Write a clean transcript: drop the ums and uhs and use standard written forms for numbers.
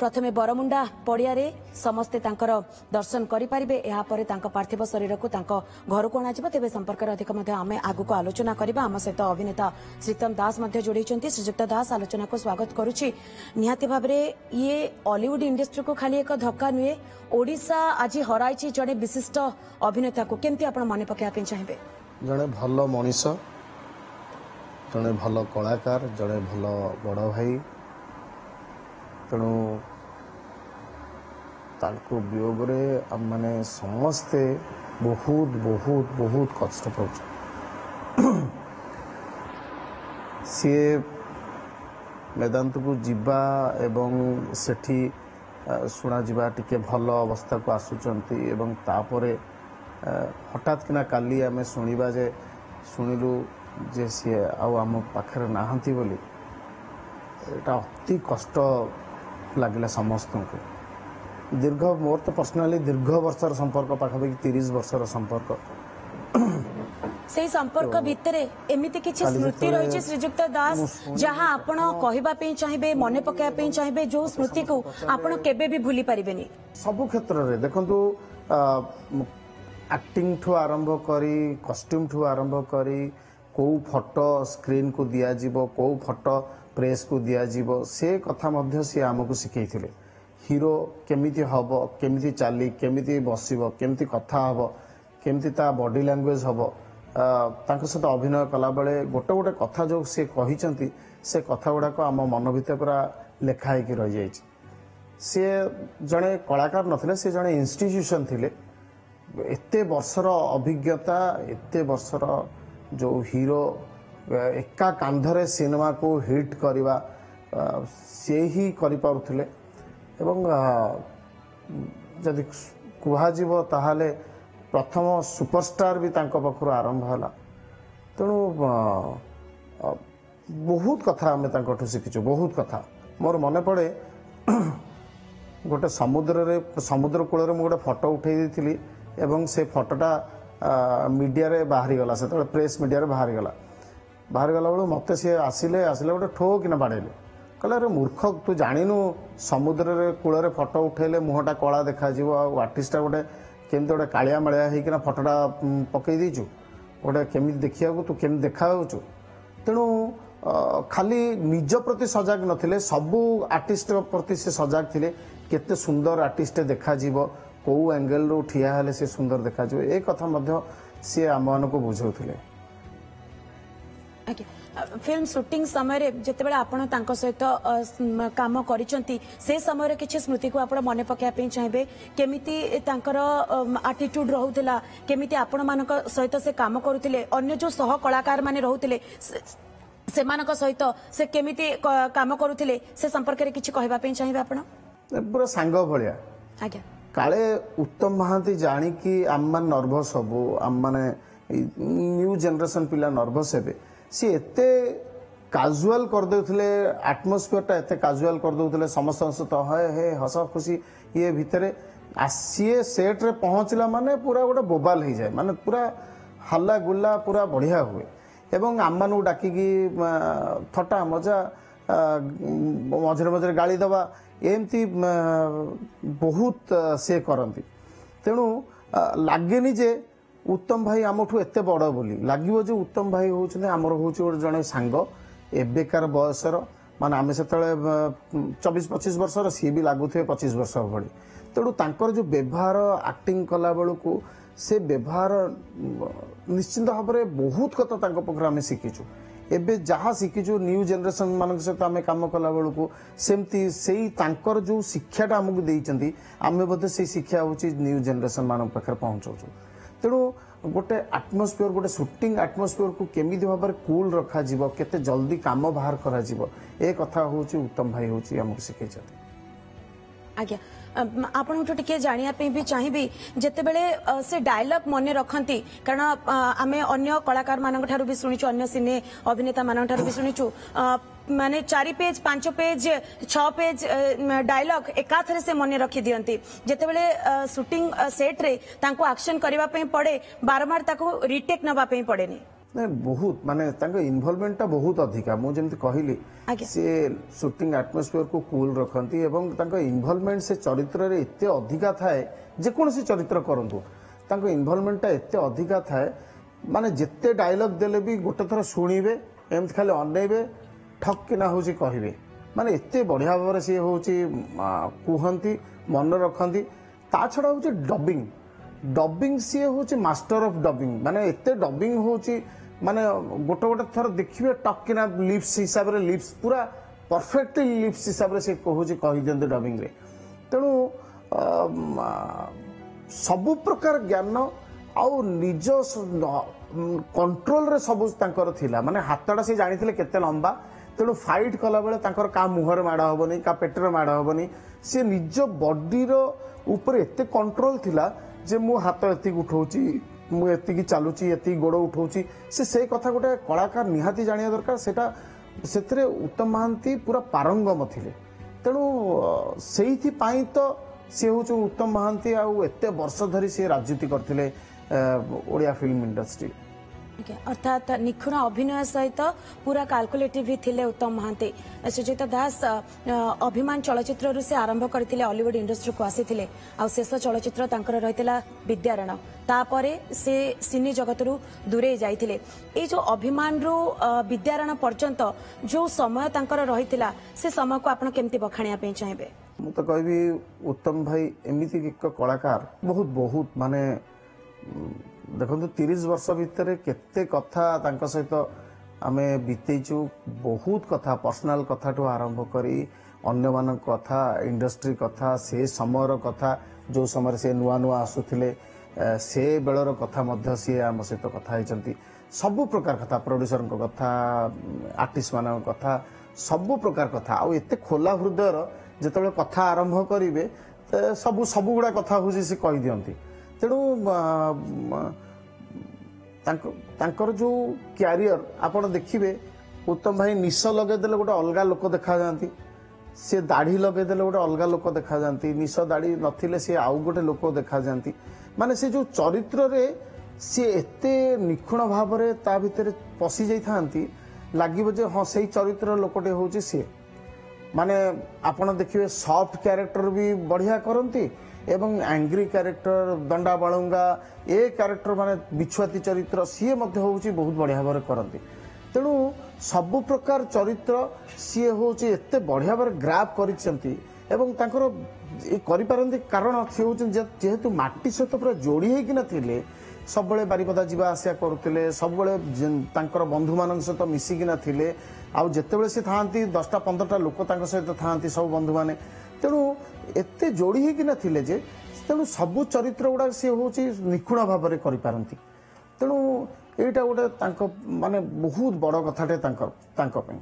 प्रथमे बरमुंडा पड़िया समस्ते दर्शन करेंगे यापर पार्थिव शरीर को घर को अणाଯିବ तेज संपर्क अधिक आम आगु को आलोचना करवा आम सहित अभिनेता श्रीतम दास जोड़ी श्रीजुक्त दास आलोचना को स्वागत करुच्ची निहाती भाव ये हॉलीवुड इंडस्ट्री को खाली एक धक्का नुहे ओडिशा आज हराई जड़े विशिष्ट अभिनेता को केमती आप मन पकड़ा चाहिए जड़े भल मनीष जड़े भल कलाकार जड़े भल बड़ भाई तेणु ताको वियोग मैंने समस्ते बहुत बहुत बहुत कष्ट पाऊँ सी मेदांत को जीवा एवं सेठी शुणा जीवा टिके भल अवस्था को आसुचंती एवं तापरे हठात किना काली आमे शुणिबा जे शुणिलु जे सी आम पाखरे नाहंती बोली एटा अति कष्ट लगिला समस्त को दीर्घ मोर तो पर्सनाली दीर्घ वर्षर संपर्क पाखापाखि 30 वर्षर संपर्क से संपर्क भितर एमिति किछि स्मृति रही श्रीजुक्त दास जहाँ आपण कहबा पे चाहिए मन पकाया पे चाहिए जो स्मृति को आपण केबे भी भूली परिबेनी सब क्षेत्र रे देखंतु एक्टिंग ठू आरंभ करी कॉस्ट्यूम ठू आरंभ करी को फोटो स्क्रीन को दिया जीवो को फोटो प्रेस को दिया जीवो से कथा मध्य से आमको शिखैथिले हीरो केमिति हबो केमिति चाली केमिति बसिबो केमिति कथा हबो केमिति ता बॉडी लैंग्वेज हबो तांको सहित अभिनय कला बेले गोटे गोटे कथा जो से कहिसंती से कथा गुड़ाक आम मन भितर पूरा लेखा होकर रही जाइए सी जड़े कलाकार नथिले से जड़े इंस्टीट्यूशन थिले एते वर्षर अभिज्ञता एते वर्षर जो हीरो एका कांधरे सिनेमा को हिट करवा से ही करि पारुथिले एवं जदि कुहाजिबो ताहाले प्रथम सुपरस्टार भी तांको पाखरु आरंभ होला तेणु बहुत कथा आमे तांकोठु शिखिछु बहुत कथा मोर मने पड़े गोटे समुद्र कूल रे गोटे फोटो उठे देथिली एवं से फोटोटा मीडिया रे बाहरी गला से प्रेस मीडिया रे बाहरी गला बेलू मत सी आसिले गोटे ठो किना बाड़ेले कहले अरे मूर्ख तू जानिनु समुद्र रे कूल रे फोटो उठेले मुहटा कला देखा आर्टिस्टा गोटे केमती गोटे कालिया मालिया होना फोटोटा पकई देचु गोटे केमी देखा तू केमी देखा तेणु खाली निज प्रति सजग नथिले सबू आर्टिस्ट प्रति से सजग थिले केते सुंदर आर्टिस्ट देखा कौ एंगल रू ठिया हेले से सुंदर देखा ए कथा मध्य सी आम मान को बुझाउथिले फिल्म शूटिंग समय जिते बड़े आपण तांको सहित काम करिसंती से समय किछि स्मृति को आपण मन पकाया चाहिए केमिति तांकर एटीट्यूड रहउतला केमिति आपण मानक सहित से काम करुथिले अन्य जो सह कलाकार माने रहउथिले से मानक सहित से केमिति काम करुथिले से संपर्क रे किछि कहबा पे चाहिए आपण पूरा सांग भलिया आज्ञा काले उत्तम महांती जानी कि आम मान नर्भस हबो आम माने न्यू जनरेशन पिला नर्भस हेबे सी एते काजुअल कर देउथले एटमॉस्फियर टा एते काजुअल कर देउथले समस्त सहित हे हे हस खुशी ये भितरे आसीए सेट रे पहुंचला माने पूरा गोटे बोबाल हो जाए माने पूरा हल्ला गुल्ला पूरा बढ़िया हुए एवं आम मानू डाकी थटा मजा मझे मझे गाड़ी दबा एमती बहुत से करती तेणु लगे जे उत्तम भाई आमठू एत बड़ बोली लगे जो उत्तम भाई होने आमर हूँ जड़े सांग एबेकार बयसर माने आम से 24-25 वर्षर सी भी लगुए 25 वर्ष भली तेणु तांकर जो व्यवहार एक्टिंग कला बेलू को से व्यवहार निश्चिंत भाव में बहुत कथा तांको पाखरे आम शिखीचु एबे जहाँ शिखीचु न्यू जनरेशन मान सहित आम कम कला बेलू को सेमती से तांकर जो शिक्षाटा आमको देइचंती आमे बोधे से शिक्षा हूँ न्यू जनरेशन मान पाखरे पहुँचाऊ तेणु गोटे आटमोस्फियर गोटे शूटिंग आटमोस्फियर को केमी भाव में कूल रखा जीवो केते जल्दी काम बाहर करा जीवो ए कथा हूँ उत्तम भाई हूँ आमको शिखई आज्ञा आपण टिके जानिया भी चाहिए जिते बड़े से डायलॉग मन रखती कारण आम अन्य कलाकार मान भी शुणुचु अन्य सिने अभिनेता मान भी शुणुचु माने 4 पेज 5 पेज 6 पेज डायलॉग एकाथरे से मन रखी दियंती जिते बड़े शूटिंग सेट रे तांको एक्शन करबा पड़े बारंबार ताको रिटेक नबा पड़ेनी ନାଇଁ बहुत माने इनवॉल्वमेंटा बहुत अधिका मु जेमती कहली आज्ञा। से शूटिंग एटमॉस्फेयर को कूल रखती एवं तांको इनवॉल्वमेंट से चरित्र रे एते अधिका थाए जे कोनसी चरित्र करंतु तांको इनवॉल्वमेंटा एते अधिका थाए माने जिते डायलॉग देले भी गोटे थर शुणिबे एमती खाली अनेबे ठक किना होची कहिबे माने एते बढ़िया भाव से होची कुहंती मन रखंती ता छडा होची डबिंग डबिंग सी होची मास्टर ऑफ डबिंग माने एते डबिंग होची माने गोटे गोटे थर देखिए टक किना लिप्स हिसाब रे लिप्स पूरा परफेक्टली लिप्स हिसाब रे से कहूची कहि दियंते डबिंग रे तेणु सब प्रकार ज्ञान आउ निज कंट्रोल रे सब तांकर थिला माने हातटा से जानिथिले केते लंबा तेणु फाइट कला बेले तांकर का मुहर माड़ा हबनी का पेटर माड़ा हबनी से निज बॉडी रो ऊपर एते कंट्रोल थिला जे मु हाथ एति उठाउची मु एति चलुची एति गोड़ उठाउची से कथा गोटे कलाकार निहाती जानिया दरकार सेटा सेतरे उत्तम महांती पूरा पारंगम थिले तेणु सेइथि पाई तो से होचु उत्तम महांती आ एते वर्ष धरी से राजनीति करथिले ओडिया फिल्म इंडस्ट्री अर्थात निखुण अभिनय सहित पूरा कैलकुलेटिव भी थिले उत्तम महांती सुचेता दास अभिमान चलचित्र से आरंभ करथिले हॉलीवुड इंडस्ट्री को आसीथिले आ शेष चलचित्र तांकर रहितला विद्यारण तापरे से सिनी जगत रु दूरे जाइथिले ए जो अभिमान रु विद्यारण पर्यंत जो समय तांकर रहितला से समय को आपण केमती बखाणिया पे चाहेबे मु तो कहबी उत्तम भाई एमिति एक कलाकार बहुत बहुत माने देखो 30 वर्ष भितर केते कथा तांका सहित आमे बीतेचु बहुत कथा पर्सनल कथा टू आरंभ करी अन्य मान कथा इंडस्ट्री कथा से समयर कथा जो समय से नुआ नुआ आसुथिले से बेलर कथा मध्य सी आम सहित कथा होती सब प्रकार कथा प्रोड्यूसर कथा आर्टिस्ट मान कथा सब प्रकार कथा आ एते खोला हृदयर जेतबे कथा आरंभ करिवे सब सब गुडा कथा होसी से कहि दियंती तेणु तांकर जो क्यारियर आपण देखिए उत्तम भाई निश लगेदेले गोटे अलग लोक देखा जाती से दाढ़ी लगेदेले गोटे अलग लोक देखा जाती निश दाढ़ी नथिले से आउ गोटे लोक देखा जाती माने से जो चरित्र रे से एते निखुण भाव रे ता भितर पसी जाई थांती लागिबो जे हां सेही चरित्र लोकटे होची से माने आपण देखिए सॉफ्ट कैरेक्टर भी बढ़िया करंती एवं एंग्री कैरेक्टर दंडा बालुंगा ए कैरेक्टर माने बिछुआती चरित्र सी मध्य होची बहुत बढ़िया भाव करती तेणु सब प्रकार चरित्र सी होची एते बढ़िया भाव ग्राफ करिसेंती एवं तांकर ए करि पारंती कारण सी होची जेहेतु माटी सहित पूरा जोड़ी हे कि नथिले सब बळे बारिपदा जीवा आसिया करूतिले सब बळे तांकर बंधु मानन सहित मिसी कि नथिले आ जेतेबेले से थांती 10टा 15टा लोक तांकर सहित थांती सब बंधु माने तेणु एते जोड़ी हे कि नथिले जे तेणु सब चरित्र गुडा से होची निखुण भाव रे करि पारंती तेणु एटा गोटे तांको माने बहुत बड़ कथाटे तांकर तांको पे